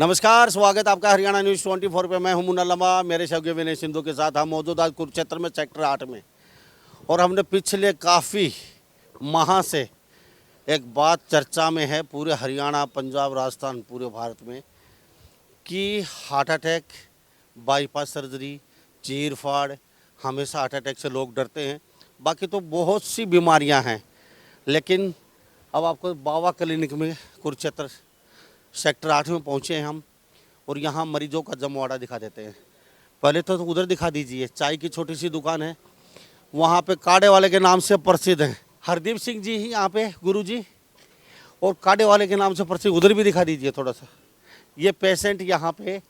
नमस्कार, स्वागत है आपका हरियाणा न्यूज़ 24 पे। मैं हूं मुन्ना लम्बा, मेरे सहयोगी विनय सिंधु के साथ हम मौजूद आज कुरुक्षेत्र में सेक्टर 8 में। और हमने पिछले काफ़ी माह से एक बात चर्चा में है पूरे हरियाणा, पंजाब, राजस्थान, पूरे भारत में कि हार्ट अटैक, बाईपास सर्जरी, चीर फाड़, हमेशा हार्ट अटैक से लोग डरते हैं। बाकी तो बहुत सी बीमारियां हैं, लेकिन अब आपको बाबा क्लिनिक में कुरुक्षेत्र सेक्टर 8 में पहुँचे हैं हम, और यहाँ मरीजों का जमवाड़ा दिखा देते हैं। पहले तो उधर दिखा दीजिए, चाय की छोटी सी दुकान है, वहाँ पे काढ़े वाले के नाम से प्रसिद्ध हैं हरदीप सिंह जी ही यहाँ पे गुरु जी, और काढ़े वाले के नाम से प्रसिद्ध उधर भी दिखा दीजिए थोड़ा सा। ये पेशेंट यहाँ पे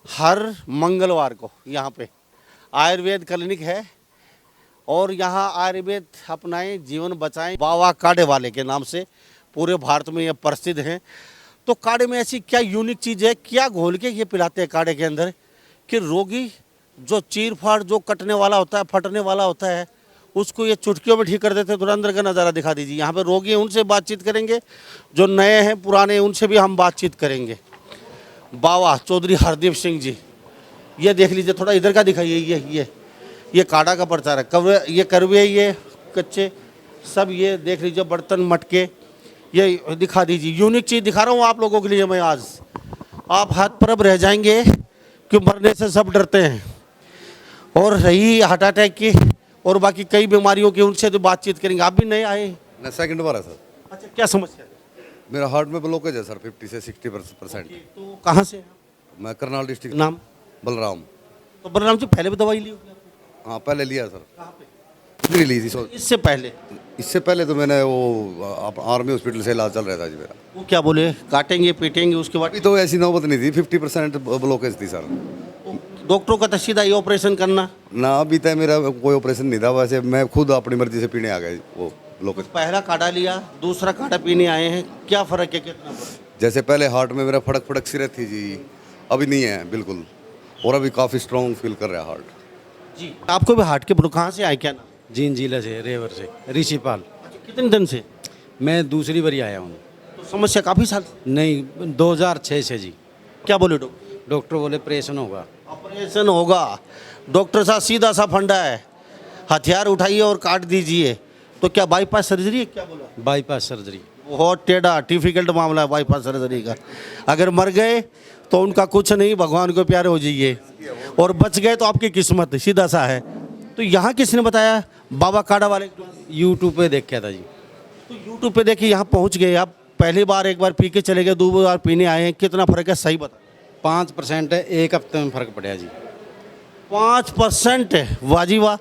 हर मंगलवार को यहाँ पे आयुर्वेद क्लिनिक है, और यहाँ आयुर्वेद अपनाएं, जीवन बचाएं, बाबा काढ़े वाले के नाम से पूरे भारत में ये प्रसिद्ध हैं। तो काढ़े में ऐसी क्या यूनिक चीज़ है, क्या घोल के ये पिलाते हैं काढ़े के अंदर कि रोगी जो चीर फाड़, जो कटने वाला होता है, फटने वाला होता है, उसको ये चुटकियों में ठीक कर देते हैं। थोड़ा अंदर का नज़ारा दिखा दीजिए। यहाँ पे रोगी हैं, उनसे बातचीत करेंगे, जो नए हैं पुराने उनसे भी हम बातचीत करेंगे। बाबा चौधरी हरदीप सिंह जी, ये देख लीजिए, थोड़ा इधर का दिखाइए। ये काढ़ा का प्रचार है, कब ये करवे, ये कच्चे सब, ये देख लीजिए बर्तन मटके, ये दिखा दीजिए। यूनिक चीज़ दिखा रहा हूँ आप लोगों के लिए मैं आज। आप हाथ परब रह जाएंगे कि मरने से सब डरते हैं, और रही हार्ट अटैक की और बाकी कई बीमारियों की, उनसे तो बातचीत करेंगे। आप भी नए आए? ना सेकंड बार है सर। अच्छा, क्या समस्या है? मेरा हार्ट में ब्लॉकेज है सर, 50 से 60%। तो कहाँ से? मैं करनाल डिस्ट्रिक्ट। नाम? बलराम। तो बलराम जी, पहले भी दवाई ली होगी आपने? हाँ, पहले लिया सर। कहाँ पे? कितनी ली थी सर? इससे पहले तो मैंने वो आर्मी हॉस्पिटल से इलाज चल रहा था जी मेरा। वो क्या बोले, काटेंगे पीटेंगे, उसके बाद? अभी तो ऐसी नौबत नहीं थी, 50% ब्लॉकेज थी सर। डॉक्टरों का तो सीधा ये ऑपरेशन करना ना, अभी तक मेरा कोई ऑपरेशन नहीं था, वैसे मैं खुद अपनी मर्जी से पीने आ गया वो ब्लॉकेज। पहला काढ़ा लिया, दूसरा काढ़ा पीने आए हैं, क्या फ़र्क है, कितना फ़र्क? जैसे पहले हार्ट में मेरा फड़क फड़क सी रहती जी, अभी नहीं है बिल्कुल, और अभी काफ़ी स्ट्रॉन्ग फील कर रहा है हार्ट। जी, आपको भी हार्ट के प्रॉब्लम, कहाँ से आए, क्या नाम? जींद जिला से, रेवर से, ऋषिपाल। कितने दिन से? मैं दूसरी बारी आया हूँ। तो समस्या काफ़ी साल से? नहीं, 2006 से जी। क्या बोले डॉक्टर? डॉक्टर बोले ऑपरेशन होगा। ऑपरेशन होगा? डॉक्टर साहब सीधा सा फंडा है, हथियार उठाइए और काट दीजिए। तो क्या बाईपास सर्जरी है, क्या बोला? Bypass surgery. बहुत टेढ़ा डिफिकल्ट मामला है बाईपास सर्जरी का। अगर मर गए तो उनका कुछ नहीं, भगवान को प्यारे हो जाइए, और बच गए तो आपकी किस्मत, सीधा सा है। तो यहाँ किसने बताया? बाबा काढ़ा वाले? यूट्यूब पे देखा था जी। तो यूट्यूब पे देखिए, यहाँ पहुँच गए आप। पहली बार एक बार पी के चले गए, दूसरी बार पीने आए हैं, कितना फ़र्क है सही बता? 5% है, एक हफ्ते में फ़र्क पड़ा जी। 5% है? वाह जी वाह।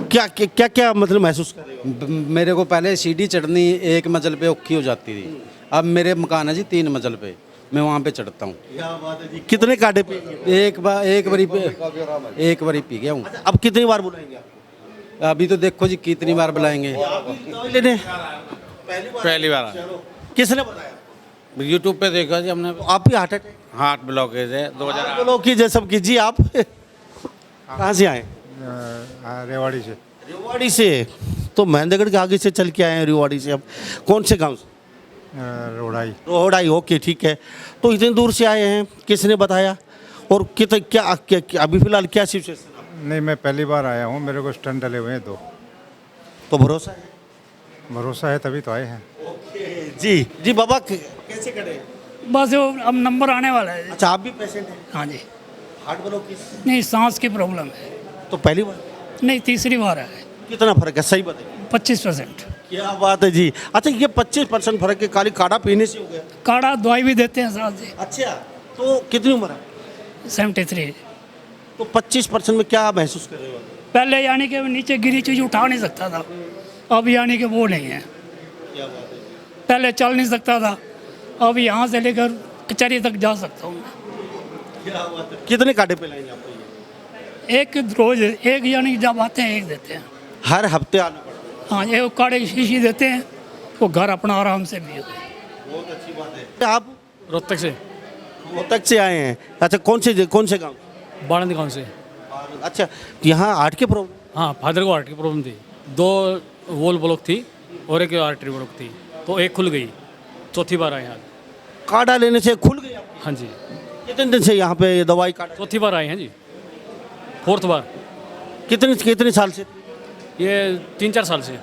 क्या क्या क्या, क्या मतलब महसूस कर रहे हो? मेरे को पहले सीढ़ी चढ़नी एक मंजिल पे औखी हो जाती थी। अब मेरे मकान है जी 3 मंजिल पे, मैं वहाँ पे चढ़ता हूँ। क्या बात है जी। कितने काढ़े पी गए? एक बारी पी गया हूँ। अब कितनी बार बुलाएंगे आप? अभी तो देखो जी कितनी बार बुलाएंगे। दवाई लेने? पहली बार किसने बताया? यूट्यूब पे देखा जी हमने। आप भी हार्ट अटैक? हार्ट ब्लॉकेज है 2008। बोलो कीजिए, सब कीजिए। आप कहाँ से आए? रेवाड़ी से। रेवाड़ी से? तो महेंद्रगढ़ के आगे से चल के आए हैं रेवाड़ी से। अब कौन से गांव से? रोड़ाई। रोहड़ाई, ओके ठीक है। तो इतनी दूर से आए हैं, किसने बताया? और कितने क्या अभी फिलहाल क्या सिचुएशन? नहीं, मैं पहली बार आया हूँ, मेरे को स्टंट डले हुए हैं 2। तो भरोसा है? भरोसा है तभी तो आए हैं। जी बाबा, कैसे करें? बस वो अब नंबर आने वाला है। अच्छा, आप भी पेशेंट हैं? हाँ जी। हार्ट ब्लॉक की? नहीं, सांस की प्रॉब्लम है। तो पहली बार? नहीं, तीसरी बार है। कितना फर्क है सही बताइए? 25%। क्या बात है जी। अच्छा, ये 25% फर्क है खाली काढ़ा पीने से हो गया? काढ़ा दवाई भी देते हैं साथ जी। अच्छा, तो कितनी उम्र है? 73। तो 25% में क्या महसूस कर रहे हो? पहले यानी कि नीचे गिरी चीज उठा नहीं सकता था, अब यानी कि वो नहीं है। क्या बात है? पहले चल नहीं सकता था, अब यहाँ से लेकर कचहरी तक जा सकता हूँ मैं। क्या बात है। कितने काढ़े पिलाएंगे आपको ये? एक रोज एक, यानी कि जब आते हैं एक देते हैं। हर हफ्ते आना पड़ता हाँ, एक काढ़े की शीशी देते हैं, वो घर अपना आराम से भी। बहुत अच्छी बात है। आप रोहतक से, रोहतक से आए हैं? अच्छा, कौन से गाँव? बाणंद गाँव से। अच्छा, यहाँ हार्ट के प्रॉब्लम? हाँ, फादर को हार्ट की प्रॉब्लम थी, 2 वॉल ब्लॉक थी और एक आर्टरी ब्लॉक थी, तो एक खुल गई। चौथी बार आए यहाँ। काढ़ा लेने से खुल गया? हाँ जी। कितने दिन से यहाँ पे ये दवाई काट, चौथी बार आए हैं जी, 4th बार। कितने कितने साल से? ये 3-4 साल से।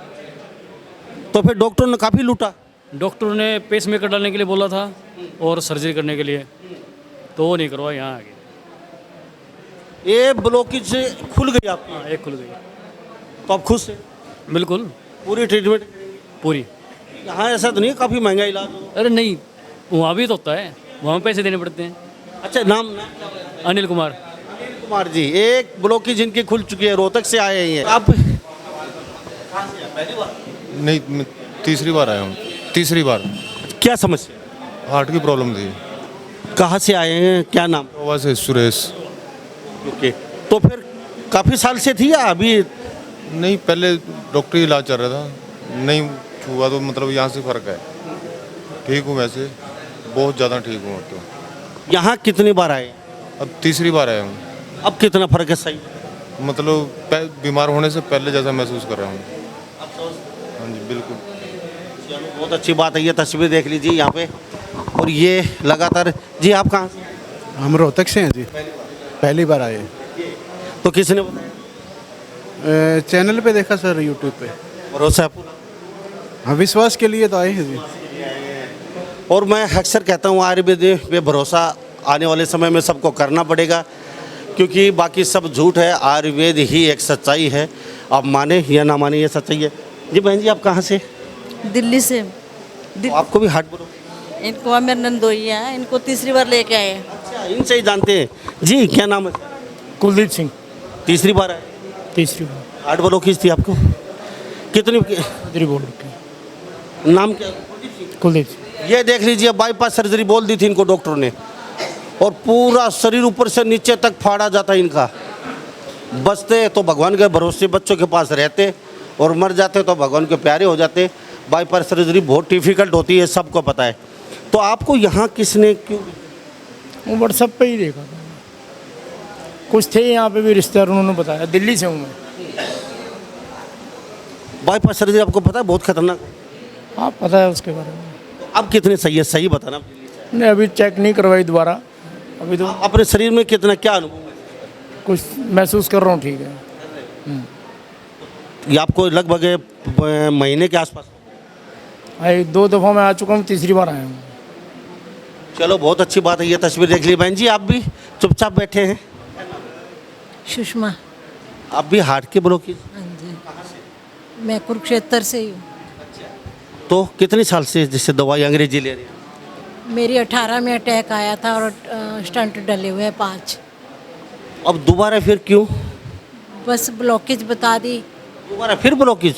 तो फिर डॉक्टर ने काफ़ी लूटा। डॉक्टर ने पेस मेकर डालने के लिए बोला था और सर्जरी करने के लिए, तो वो नहीं करवा, यहाँ आ गए। ये ब्लॉकेज खुल गई आपकी, हाँ, एक खुल गई। तो आप खुश हैं? बिल्कुल पूरी ट्रीटमेंट? पूरी। यहाँ ऐसा तो नहीं है काफ़ी महंगा इलाज हो? अरे नहीं, वहाँ भी तो होता है, वहाँ पैसे देने पड़ते हैं। अच्छा, नाम नाम क्या है? अनिल कुमार। कुमार जी, एक ब्लॉकेज जिनकी खुल चुकी है, रोहतक से आए हैं आप? नहीं, मैं तीसरी बार आया हूँ, तीसरी बार। क्या समस्या? हार्ट की प्रॉब्लम थी। कहाँ से आए हैं, क्या नाम? गोवा से सुरेश। ओके, तो फिर काफ़ी साल से थी या अभी? नहीं, पहले डॉक्टरी इलाज चल रहा था, नहीं हुआ तो मतलब यहाँ से फ़र्क है। ठीक हूँ वैसे, बहुत ज़्यादा ठीक हूँ अब तो। यहाँ कितनी बार आए? अब तीसरी बार आया हूँ। अब कितना फर्क है? सही मतलब बीमार होने से पहले जैसा महसूस कर रहा हूँ। हाँ जी, बिल्कुल। चलो, बहुत अच्छी बात है। ये तस्वीर देख लीजिए यहाँ पे, और ये लगातार। जी, आप कहाँ से? हम रोहतक से हैं जी, पहली बार आए। तो किसने बताया? चैनल पे देखा सर, यूट्यूब पे। भरोसा है पूरा? हाँ, विश्वास के लिए तो आए हैं जी। और मैं अक्सर कहता हूँ आयुर्वेद पे भरोसा आने वाले समय में सबको करना पड़ेगा, क्योंकि बाकी सब झूठ है, आयुर्वेद ही एक सच्चाई है। आप माने या ना माने, ये सच्चाई है। जी बहन जी, आप कहाँ से? दिल्ली से। तो आपको भी हार्ट प्रॉब्लम? इनको मेरे नंदोइया है, इनको तीसरी बार लेके आए। अच्छा, इनसे ही जानते हैं। जी, क्या नाम है? कुलदीप सिंह। तीसरी बार आए? तीसरी बार। हार्ट ब्लॉकेज थी आपको? कितनी? सर्जरी बोल रखी। नाम क्या? कुलदीप सिंह। ये देख लीजिए, बाईपास सर्जरी बोल दी थी इनको डॉक्टर ने, और पूरा शरीर ऊपर से नीचे तक फाड़ा जाता है इनका। बचते तो भगवान के भरोसे बच्चों के पास रहते, और मर जाते तो भगवान के प्यारे हो जाते। बाईपास सर्जरी बहुत डिफ़िकल्ट होती है, सबको पता है। तो आपको यहाँ किसने क्यों? वो व्हाट्सएप पे ही देखा था, कुछ थे यहाँ पे भी रिश्तेदार, उन्होंने बताया। दिल्ली से हूँ मैं। बाईपास सर्जरी आपको पता है बहुत खतरनाक? हाँ, पता है उसके बारे में। अब कितने सही है, सही बताना। नहीं, अभी चेक नहीं करवाई दोबारा, अभी तो अपने शरीर में कितना, क्या अनुभव है? कुछ महसूस कर रहा हूँ। ठीक है। ये आपको लगभग महीने के आसपास? भाई 2 दफ़ा मैं आ चुका हूँ, तीसरी बार आया हूँ। चलो, बहुत अच्छी बात है। ये तस्वीर देख ली। बहन जी, आप भी चुपचाप बैठे हैं? सुषमा। आप भी हार्ट के ब्लॉकेज? हाँ जी, मैं कुरुक्षेत्र से ही हूँ। तो कितने साल से जैसे दवाई अंग्रेजी ले रही हैं? मेरी 18 में अटैक आया था और स्टंट डले हुए हैं 5। अब दोबारा फिर क्यों? बस ब्लॉकेज बता दी, दोबारा फिर ब्लॉकेज?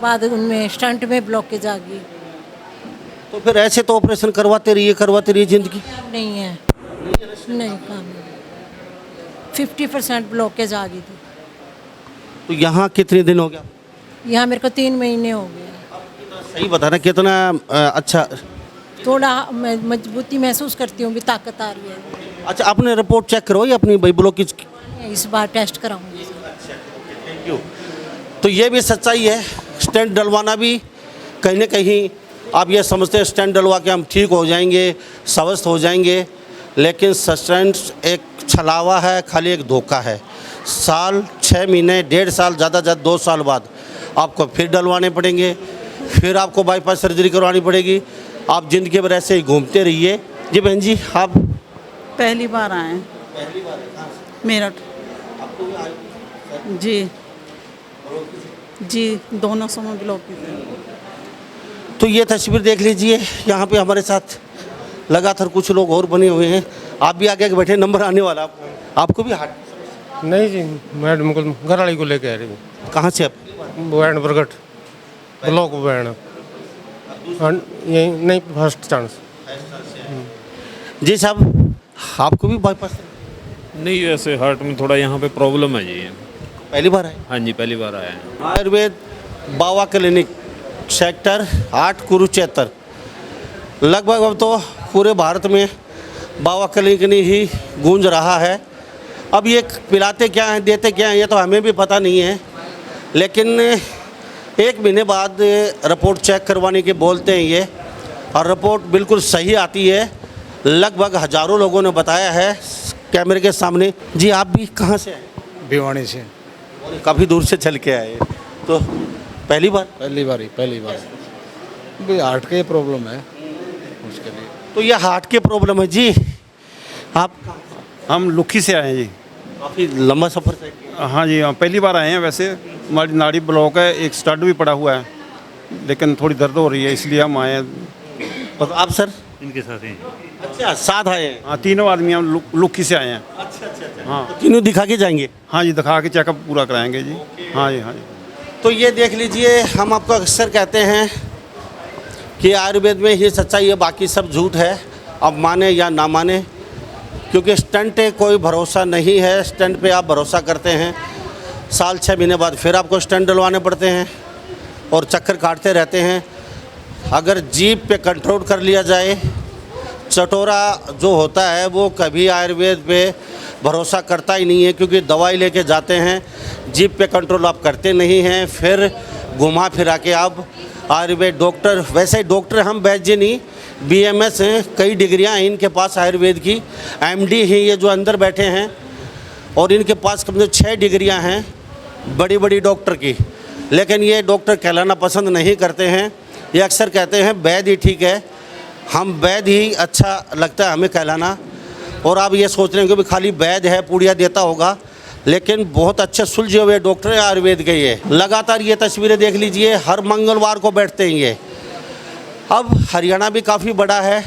बाद उनमें स्टंट में ब्लॉकेज आ गई। तो फिर ऐसे तो ऑपरेशन करवाते रहिए जिंदगी। नहीं है, नहीं काम। 50% ब्लॉकेज आ गई थी। तो यहाँ कितने दिन हो गया? यहाँ मेरे को 3 महीने हो गए। सही बताना, कितना अच्छा। थोड़ा मैं मजबूती महसूस करती हूँ, भी ताकत आ रही है। अच्छा, आपने रिपोर्ट चेक करवाई अपनी भाई ब्लॉकेज की? इस बार टेस्ट कराऊंगी। Thank you. तो ये भी सच्चाई है, स्टेंट डलवाना भी कहीं ना कहीं आप ये समझते हैं स्टेंट डलवा के हम ठीक हो जाएंगे, स्वस्थ हो जाएंगे, लेकिन स्टेंट एक छलावा है, खाली एक धोखा है। साल, 6 महीने, 1.5 साल, ज़्यादा 2 साल बाद आपको फिर डलवाने पड़ेंगे, फिर आपको बाईपास सर्जरी करवानी पड़ेगी। आप ज़िंदगी भर ऐसे ही घूमते रहिए। जी बहन जी, आप? पहली बार आए हैं। मेरठ। जी जी, दोनों समय ब्लॉकेज है। तो ये तस्वीर देख लीजिए, यहाँ पे हमारे साथ लगातार कुछ लोग और बने हुए हैं। आप भी आगे बैठे, नंबर आने वाला आपको भी हार्ट? नहीं जी, मैडम को घर वाली को लेके आ रही हूँ। कहाँ से आप? बैंड प्रगट ब्लॉक बैंड। यही नहीं, फर्स्ट चांस। जी साहब, आपको भी बाईपास? नहीं, ऐसे हार्ट में थोड़ा यहाँ पे प्रॉब्लम है जी। पहली बार आए? हाँ जी, पहली बार आया है। आयुर्वेद बाबा क्लिनिक, सेक्टर 8, कुरुक्षेत्र। लगभग अब तो पूरे भारत में बाबा क्लिनिक ही गूंज रहा है। अब ये पिलाते क्या हैं, देते क्या हैं, ये तो हमें भी पता नहीं है, लेकिन 1 महीने बाद रिपोर्ट चेक करवाने के बोलते हैं ये, और रिपोर्ट बिल्कुल सही आती है। लगभग हजारों लोगों ने बताया है कैमरे के सामने। जी आप भी कहाँ से आए? भिवानी से। काफ़ी दूर से चल के आए, तो पहली बार? पहली बार भाई हार्ट का प्रॉब्लम है उसके लिए। तो ये हार्ट के प्रॉब्लम है जी। आप? हम लुखी से आए हैं जी। काफ़ी लंबा सफ़र तय किया। हाँ जी, हम पहली बार आए हैं। वैसे हमारी नाड़ी ब्लॉक है, एक स्टड भी पड़ा हुआ है, लेकिन थोड़ी दर्द हो रही है, इसलिए हम आए हैं। और आप सर? इनके साथ ही। अच्छा, साथ आए हैं? हाँ, तीनों आदमी हम लुखी से आए हैं। अच्छा। हाँ। तो तीनों दिखा के जाएंगे? हाँ जी, दिखा के चेकअप पूरा कराएंगे जी। हाँ जी। तो ये देख लीजिए, हम आपको अक्सर कहते हैं कि आयुर्वेद में ये सच्चाई है, बाकी सब झूठ है। अब माने या ना माने, क्योंकि स्टंट है, कोई भरोसा नहीं है। स्टंट पे आप भरोसा करते हैं, साल 6 महीने बाद फिर आपको स्टंट डलवाने पड़ते हैं और चक्कर काटते रहते हैं। अगर जीभ पे कंट्रोल कर लिया जाए, चटोरा जो होता है वो कभी आयुर्वेद पे भरोसा करता ही नहीं है, क्योंकि दवाई लेके जाते हैं, जीभ पे कंट्रोल आप करते नहीं हैं, फिर घुमा फिरा के आप आयुर्वेद डॉक्टर। वैसे डॉक्टर हम वैद्य नहीं, BMS हैं, कई डिग्रियां हैं इनके पास आयुर्वेद की। MD हैं ये जो अंदर बैठे हैं, और इनके पास कम से कम 6 डिग्रियां हैं बड़ी बड़ी डॉक्टर की। लेकिन ये डॉक्टर कहलाना पसंद नहीं करते हैं। ये अक्सर कहते हैं वैद्य ही ठीक है, हम वैद्य ही अच्छा लगता है हमें कहलाना। और आप ये सोच रहे हैं कि भी खाली वैद्य है, पूड़िया देता होगा, लेकिन बहुत अच्छे सुलझे हुए डॉक्टर हैं आयुर्वेद के। ये लगातार ये तस्वीरें देख लीजिए, हर मंगलवार को बैठते हैं ये। अब हरियाणा भी काफ़ी बड़ा है,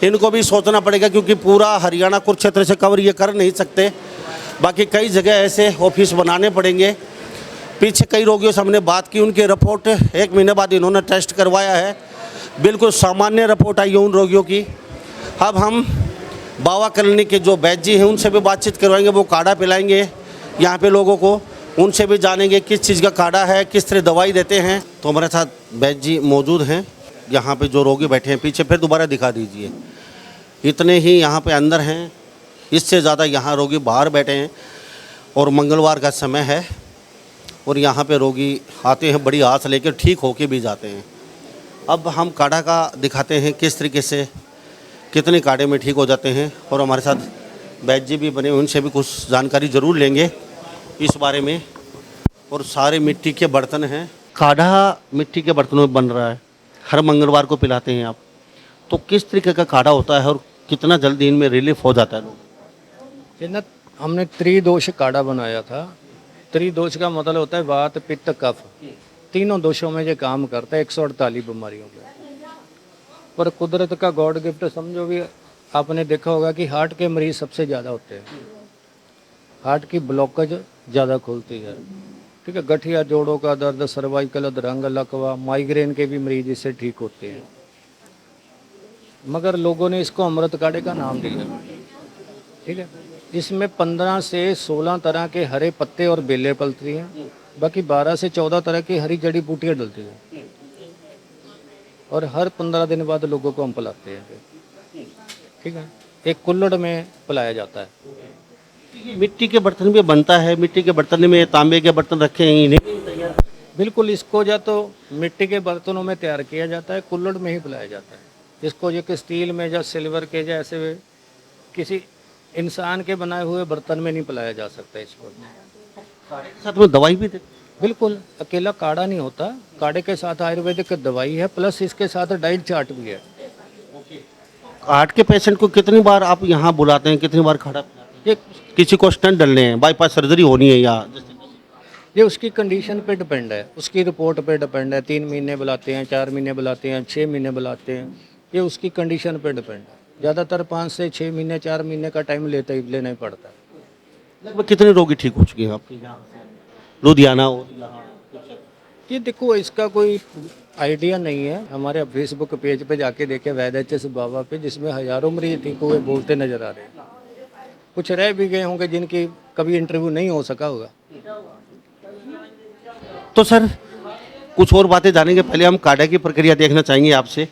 इनको भी सोचना पड़ेगा, क्योंकि पूरा हरियाणा कुरुक्षेत्र से कवर ये कर नहीं सकते। बाकी कई जगह ऐसे ऑफिस बनाने पड़ेंगे। पीछे कई रोगियों से हमने बात की, उनकी रिपोर्ट 1 महीने बाद इन्होंने टेस्ट करवाया है, बिल्कुल सामान्य रिपोर्ट आई है उन रोगियों की। अब हम बाबा कॉलोनी के जो वैद्य हैं उनसे भी बातचीत करवाएंगे, वो काढ़ा पिलाएंगे यहाँ पे लोगों को, उनसे भी जानेंगे किस चीज़ का काढ़ा है, किस तरह दवाई देते हैं। तो हमारे साथ वैद्य जी मौजूद हैं, यहाँ पे जो रोगी बैठे हैं पीछे, फिर दोबारा दिखा दीजिए। इतने ही यहाँ पे अंदर हैं, इससे ज़्यादा यहाँ रोगी बाहर बैठे हैं, और मंगलवार का समय है, और यहाँ पे रोगी आते हैं बड़ी आस लेकर, ठीक होके भी जाते हैं। अब हम काढ़ा का दिखाते हैं किस तरीके से, कितने काढ़े में ठीक हो जाते हैं। और हमारे साथ वैद्य जी भी बने, उनसे भी कुछ जानकारी ज़रूर लेंगे इस बारे में। और सारे मिट्टी के बर्तन हैं, काढ़ा मिट्टी के बर्तनों में बन रहा है, हर मंगलवार को पिलाते हैं आप। तो किस तरीके का काढ़ा होता है और कितना जल्दी इनमें रिलीफ हो जाता है लोग? ये ना हमने त्रिदोष काढ़ा बनाया था। त्रिदोष का मतलब होता है वात, पित्त, कफ, तीनों दोषों में ये काम करता है, 148 बीमारियों में। पर कुदरत का गॉड गिफ्ट समझो भी, आपने देखा होगा कि हार्ट के मरीज सबसे ज़्यादा होते हैं, हार्ट की ब्लॉकेज ज़्यादा खुलती है, ठीक है। गठिया, जोड़ों का दर्द, सर्वाइकल, अधरंग, लकवा, माइग्रेन के भी मरीज इससे ठीक होते हैं। मगर लोगों ने इसको अमृत काढ़े का नाम दिया, ठीक है। इसमें 15 से 16 तरह के हरे पत्ते और बेलें पलती हैं, बाकी 12 से 14 तरह की हरी जड़ी बूटियाँ डलती हैं, और हर 15 दिन बाद लोगों को हम पिलाते हैं, ठीक है। एक कुल्हड़ में पिलाया जाता है। मिट्टी के बर्तन भी बनता है, मिट्टी के बर्तन में तांबे के बर्तन रखे हैं इन्हें? बिल्कुल, इसको या तो मिट्टी के बर्तनों में तैयार किया जाता है, कुल्हड़ में ही पिलाया जाता है। इसको जो कि स्टील में या सिल्वर के या ऐसे किसी इंसान के बनाए हुए बर्तन में नहीं पिलाया जा सकता। इसको साथ में दवाई भी दे? बिल्कुल, अकेला काढ़ा नहीं होता, काढ़े के साथ आयुर्वेदिक दवाई है, प्लस इसके साथ डाइट चार्ट भी है। हार्ट के पेशेंट को कितनी बार आप यहाँ बुलाते हैं, कितनी बार खड़ा? ये किसी को स्टंट डलने हैं, बाईपास सर्जरी होनी है, या ये उसकी कंडीशन पे डिपेंड है, उसकी रिपोर्ट पे डिपेंड है। 3 महीने बुलाते हैं, 4 महीने बुलाते हैं, 6 महीने बुलाते हैं, ये उसकी कंडीशन पे डिपेंड है। ज़्यादातर 5 से 6 महीने, 4 महीने का टाइम लेना ही पड़ता है। लगभग कितने रोगी ठीक हो चुके हैं आपके यहाँ से, लुधियाना और यहाँ? ये देखो, इसका कोई आइडिया नहीं है। हमारे फेसबुक पेज पे जाके देखे वैद्य बाबा पे, जिसमें हज़ारों मरीज ठीक हुए बोलते नज़र आ रहे हैं। कुछ रह भी गए होंगे जिनकी कभी इंटरव्यू नहीं हो सका होगा। तो सर कुछ और बातें जानेंगे, पहले हम काढ़े की प्रक्रिया देखना चाहेंगे आपसे,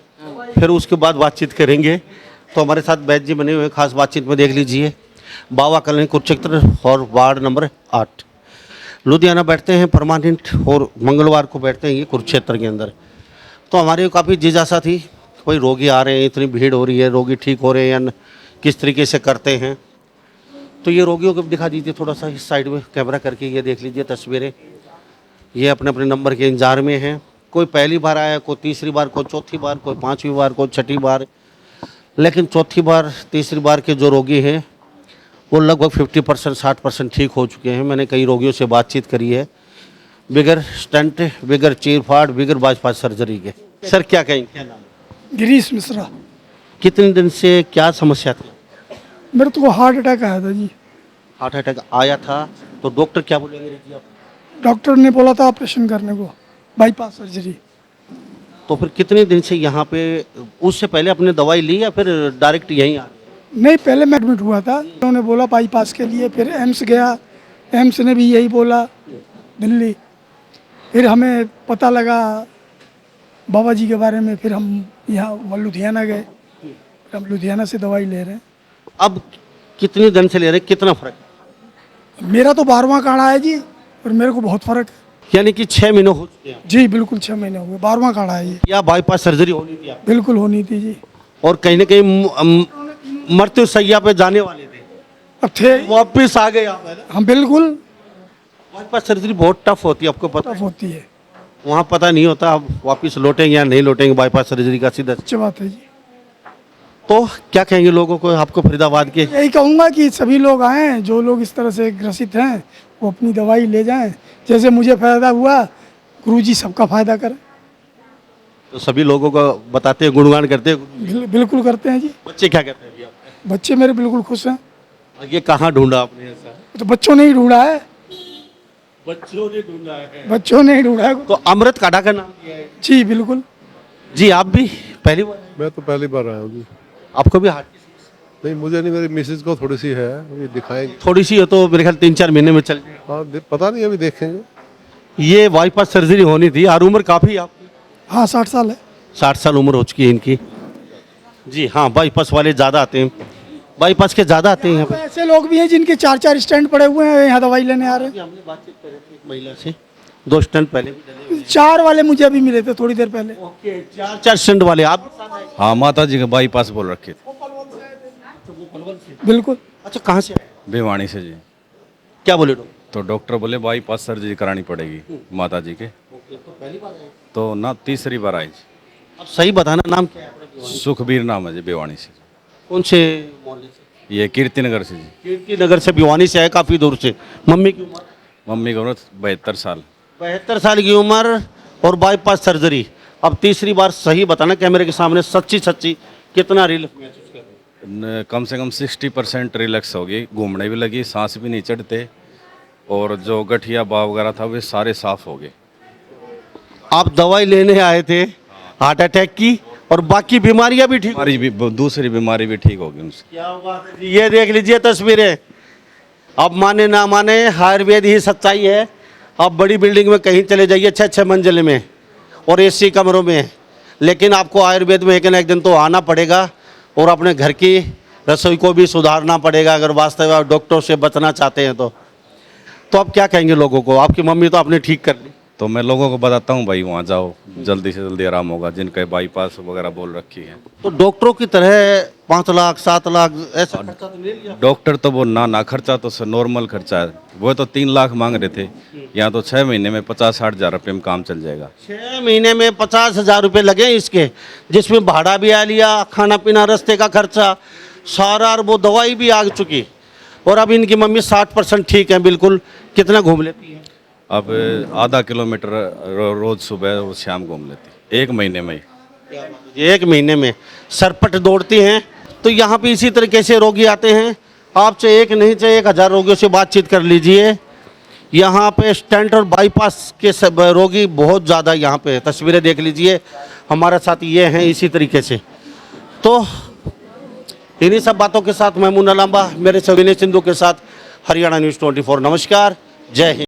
फिर उसके बाद बातचीत करेंगे। तो हमारे साथ वैद्य जी बने हुए खास बातचीत में देख लीजिए। बाबा कॉलोनी कुरुक्षेत्र और वार्ड नंबर 8, लुधियाना बैठते हैं परमानेंट, और मंगलवार को बैठते हैं ये कुरुक्षेत्र के अंदर। तो हमारे काफ़ी जिज्ञासा थी कोई रोगी आ रहे हैं, इतनी भीड़ हो रही है, रोगी ठीक हो रहे हैं या किस तरीके से करते हैं। तो ये रोगियों को दिखा दीजिए थोड़ा सा इस साइड में कैमरा करके, ये देख लीजिए तस्वीरें। ये अपने अपने नंबर के इंतजार में हैं। कोई पहली बार आया, कोई तीसरी बार, कोई चौथी बार, कोई पांचवी बार, कोई छठी बार। लेकिन चौथी बार तीसरी बार के जो रोगी हैं वो लगभग 50% 60% ठीक हो चुके हैं। मैंने कई रोगियों से बातचीत करी है, बिगर स्टंट, बिगर चीरफाड़, बिगर बाईपास सर्जरी के। सर क्या कहेंगे, क्या नाम? गिरीश मिश्रा। कितने दिन से क्या समस्या थी? मेरे को हार्ट अटैक आया था जी। हार्ट अटैक आया था तो डॉक्टर क्या बोलेंगे जी आप? डॉक्टर ने बोला था ऑपरेशन करने को, बाईपास सर्जरी। तो फिर कितने दिन से यहाँ पे, उससे पहले आपने दवाई ली या फिर डायरेक्ट यहीं आ? नहीं, पहले मैं एडमिट हुआ था, उन्होंने बोला बाईपास के लिए। फिर एम्स गया, एम्स ने भी यही बोला, दिल्ली। फिर हमें पता लगा बाबा जी के बारे में, फिर हम यहाँ लुधियाना गए, हम लुधियाना से दवाई ले रहे हैं। अब कितने दिन से ले रहे हैं, कितना फर्क? मेरा तो 12वां काढ़ा है जी, और मेरे को बहुत फर्क है। यानी कि 6 महीने हो चुके हैं? जी बिल्कुल 6 महीने हो गए, 12वां काढ़ा है ये। या बाईपास सर्जरी होनी थी आपको? बिल्कुल होनी थी जी। और कहीं ना कहीं मृत्यु सैया पे जाने वाले थे, अब थे, वापिस आ गए आप? हम बिल्कुल। बाईपास सर्जरी बहुत टफ होती है, आपको पता होती है। वहाँ पता नहीं होता आप वापिस लौटेंगे या नहीं लौटेंगे बाईपास सर्जरी का, सीधा। अच्छी बात है जी। तो क्या कहेंगे लोगों को, आपको फरीदाबाद के? यही कहूँगा कि सभी लोग आएँ, जो लोग इस तरह से ग्रसित हैं वो अपनी दवाई ले जाएं। जैसे मुझे फायदा हुआ, गुरुजी सबका फायदा करें। तो सभी लोगों को बताते हैं, गुणगान करते हैं? बिल्कुल करते हैं जी। बच्चे क्या कहते हैं? बच्चे मेरे बिल्कुल खुश हैं। ये कहाँ ढूंढा आपने ऐसा? तो बच्चों ने ही ढूंढा है। बच्चों ने ढूंढा है? बच्चों ने ही ढूंढा है। तो अमृत काढ़ा का नाम दिया है? जी बिल्कुल। जी आप भी पहली बार? मैं तो पहली बार आया हूँ जी। आपको भी हार्ट? नहीं, मुझे नहीं, मेरी मिसेज को थोड़ी सी है, अभी दिखाएंगे। थोड़ी सी है तो मेरे ख्याल 3-4 महीने में चल जाएगी। हाँ, पता नहीं, अभी देखेंगे। ये बाईपास सर्जरी होनी थी, और उम्र काफ़ी आपकी? हाँ 60 साल है। 60 साल उम्र हो चुकी है इनकी। जी हाँ, बाईपास वाले ज़्यादा आते हैं, बाईपास के ज़्यादा आते हैं यहाँ पे। ऐसे लोग भी हैं जिनके 4-4 स्टैंड पड़े हुए हैं, यहाँ दवाई लेने आ रहे हैं। हमने बातचीत करी थी एक महिला से, 2 स्टंट पहले भी डले हुए हैं। 4 वाले मुझे अभी मिले थे थोड़ी देर पहले। 4 स्टंट वाले आप? हाँ, माता जी का बाईपास बोल रखे थे। बिल्कुल। अच्छा, कहाँ से आए? भिवानी से जी। क्या बोले डॉक्टर? तो डॉक्टर बोले बाईपास सर्जरी करानी पड़ेगी माता जी के। तो पहली बार आए? तो ना तीसरी बार आई जी। अब सही बताना, नाम क्या है? सुखबीर नाम है जी, भिवानी से। कौन से मोहल्ले से? ये कीर्तिनगर से जी। कीर्तिनगर से भिवानी से आए, काफ़ी दूर से। मम्मी की उम्र? मम्मी की उम्र 72 साल। 72 साल की उम्र और बाईपास सर्जरी। अब तीसरी बार सही बताना कैमरे के सामने, सच्ची सच्ची कितना रिलीफ महसूस कर रहे हैं? कम से कम 60% रिलैक्स हो गई, घूमने भी लगी, सांस भी नहीं चढ़ते, और जो गठिया बाव वगैरह था वे सारे साफ हो गए। आप दवाई लेने आए थे हार्ट अटैक की, और बाकी बीमारियां भी ठीक? दूसरी बीमारी भी ठीक होगी उनसे। क्या बात है जी। ये देख लीजिए तस्वीरें। अब माने ना माने, आयुर्वेद ही सच्चाई है। आप बड़ी बिल्डिंग में कहीं चले जाइए, 6-6 मंजिल में और AC कमरों में, लेकिन आपको आयुर्वेद में एक न एक दिन तो आना पड़ेगा, और अपने घर की रसोई को भी सुधारना पड़ेगा अगर वास्तव में आप डॉक्टर से बचना चाहते हैं तो। अब क्या कहेंगे लोगों को? आपकी मम्मी तो आपने ठीक कर ली। तो मैं लोगों को बताता हूँ भाई, वहाँ जाओ, जल्दी से जल्दी आराम होगा, जिनका बाईपास वगैरह बोल रखी है। तो डॉक्टरों की तरह 5 लाख 7 लाख ऐसा खर्चा तो ले लिया? डॉक्टर तो वो ना खर्चा तो नॉर्मल खर्चा है, वो तो 3 लाख मांग रहे थे। यहाँ तो 6 महीने में 50-60 हज़ार रुपये में काम चल जाएगा। 6 महीने में 50,000 रुपये लगे इसके, जिसमें भाड़ा भी आ लिया, खाना पीना, रास्ते का खर्चा सारा, और वो दवाई भी आ चुकी। और अब इनकी मम्मी 60% ठीक है बिल्कुल। कितना घूम लेती है? अब आधा किलोमीटर रोज सुबह और शाम घूम लेती, 1 महीने में ही। 1 महीने में सरपट दौड़ती हैं। तो यहाँ पे इसी तरीके से रोगी आते हैं। आप चाहे 1 नहीं चाहे 1000 रोगियों से बातचीत कर लीजिए। यहाँ पे स्टंट और बाईपास के सब रोगी बहुत ज़्यादा यहाँ पे, तस्वीरें देख लीजिए हमारे साथ ये हैं इसी तरीके से। तो इन्हीं सब बातों के साथ मैं मुन्ना लांबा, मेरे से विनय सिंधु के साथ हरियाणा न्यूज़ 24। नमस्कार, जय हिंद।